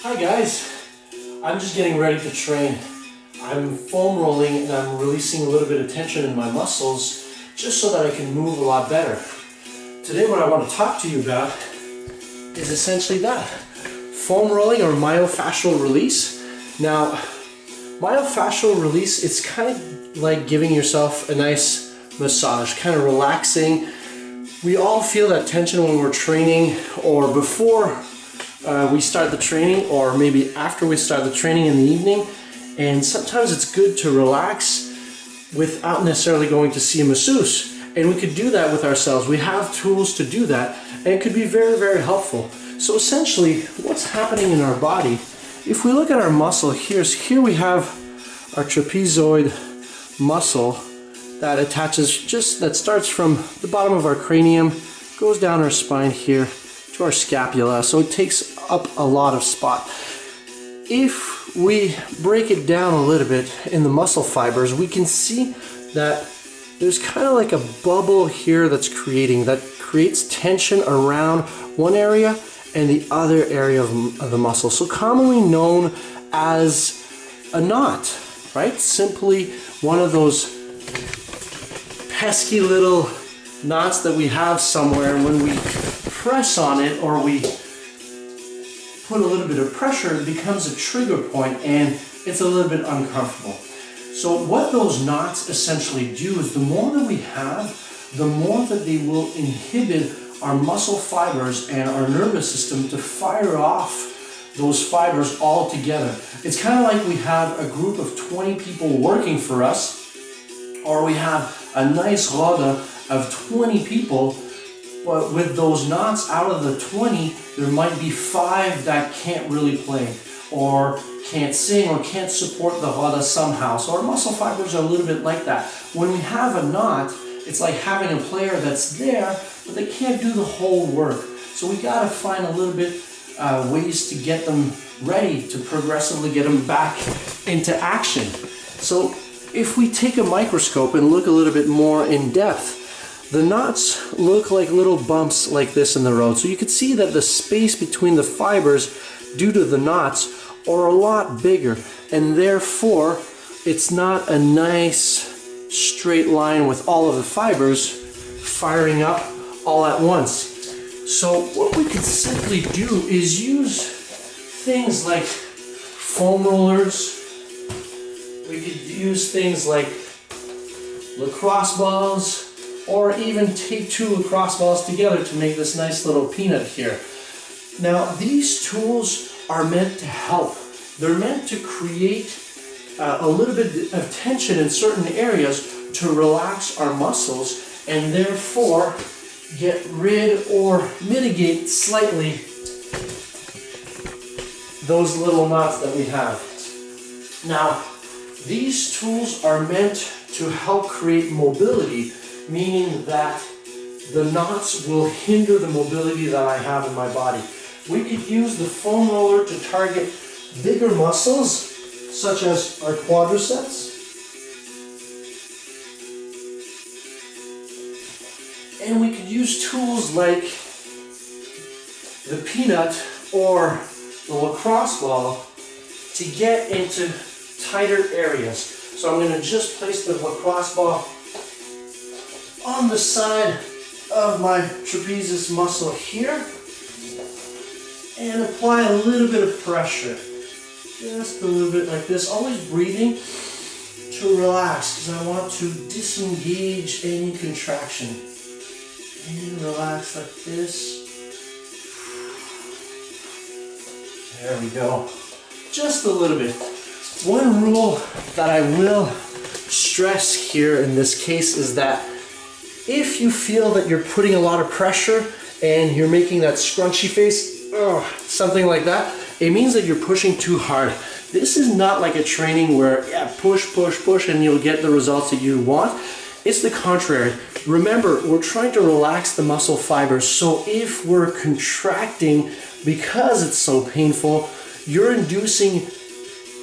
Hi guys, I'm just getting ready to train. I'm foam rolling and I'm releasing a little bit of tension in my muscles just so that I can move a lot better. Today what I want to talk to you about is essentially that. Foam rolling or myofascial release. Now, myofascial release, it's kind of like giving yourself a nice massage, kind of relaxing. We all feel that tension when we're training or before we start the training, or maybe after we start the training in the evening. And sometimes it's good to relax without necessarily going to see a masseuse. And we could do that with ourselves. We have tools to do that, and it could be very, very helpful. So essentially, what's happening in our body, if we look at our muscle, here we have our trapezoid muscle that attaches, that starts from the bottom of our cranium, goes down our spine here to our scapula, so it takes up a lot of spot. If we break it down a little bit in the muscle fibers, we can see that there's kind of like a bubble here that creates tension around one area and the other area of the muscle. So commonly known as a knot, right? Simply one of those pesky little knots that we have somewhere, and when we press on it or we put a little bit of pressure, it becomes a trigger point and it's a little bit uncomfortable. So what those knots essentially do is the more that we have, the more that they will inhibit our muscle fibers and our nervous system to fire off those fibers all together. It's kind of like we have a group of 20 people working for us, or we have a nice roda of 20 people, but with those knots, out of the 20, there might be 5 that can't really play, or can't sing, or can't support the roda somehow. So our muscle fibers are a little bit like that. When we have a knot, it's like having a player that's there, but they can't do the whole work. So we gotta find a little bit ways to get them ready, to progressively get them back into action. So if we take a microscope and look a little bit more in depth, the knots look like little bumps like this in the road. So you can see that the space between the fibers due to the knots are a lot bigger, and therefore it's not a nice straight line with all of the fibers firing up all at once. So what we could simply do is use things like foam rollers. We could use things like lacrosse balls, or even take 2 lacrosse balls together to make this nice little peanut here. Now, these tools are meant to help. They're meant to create a little bit of tension in certain areas to relax our muscles and therefore get rid or mitigate slightly those little knots that we have. Now, these tools are meant to help create mobility, meaning that the knots will hinder the mobility that I have in my body. We could use the foam roller to target bigger muscles, such as our quadriceps. And we could use tools like the peanut or the lacrosse ball to get into tighter areas. So I'm going to just place the lacrosse ball on the side of my trapezius muscle here and apply a little bit of pressure. Just a little bit like this, always breathing to relax because I want to disengage any contraction. And relax like this. There we go. Just a little bit. One rule that I will stress here in this case is that if you feel that you're putting a lot of pressure and you're making that scrunchy face, something like that, it means that you're pushing too hard. This is not like a training where, push, push, push, and you'll get the results that you want. It's the contrary. Remember, we're trying to relax the muscle fibers, so if we're contracting because it's so painful, you're inducing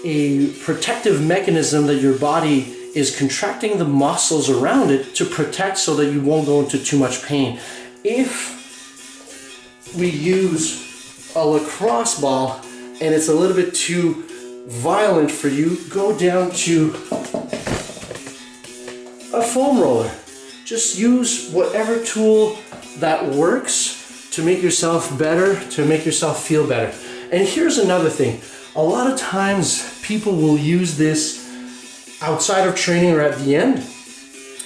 a protective mechanism that your body is contracting the muscles around it to protect so that you won't go into too much pain. If we use a lacrosse ball and it's a little bit too violent for you, go down to a foam roller. Just use whatever tool that works to make yourself better, to make yourself feel better. And here's another thing. A lot of times people will use this outside of training or at the end.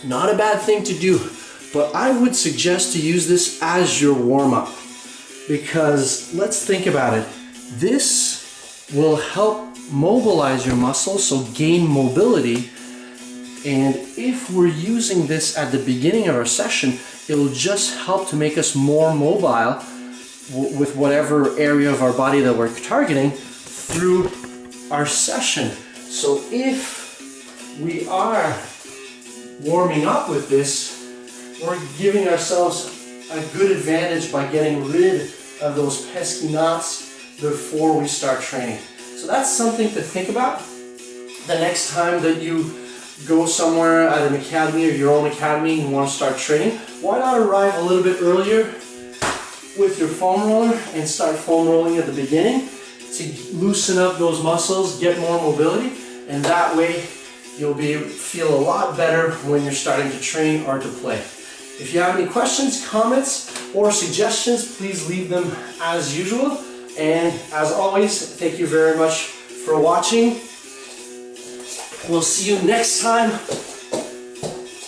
Not a bad thing to do, but I would suggest to use this as your warm-up, because let's think about it. This will help mobilize your muscles, so gain mobility. And if we're using this at the beginning of our session, it will just help to make us more mobile with whatever area of our body that we're targeting through our session. So if we are warming up with this, we're giving ourselves a good advantage by getting rid of those pesky knots before we start training. So that's something to think about the next time that you go somewhere at an academy or your own academy and you want to start training. Why not arrive a little bit earlier with your foam roller and start foam rolling at the beginning to loosen up those muscles, get more mobility, and that way you'll feel a lot better when you're starting to train or to play. If you have any questions, comments, or suggestions, please leave them as usual. And as always, thank you very much for watching. We'll see you next time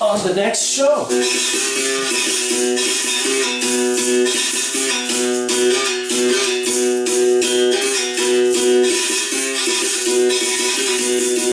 on the next show.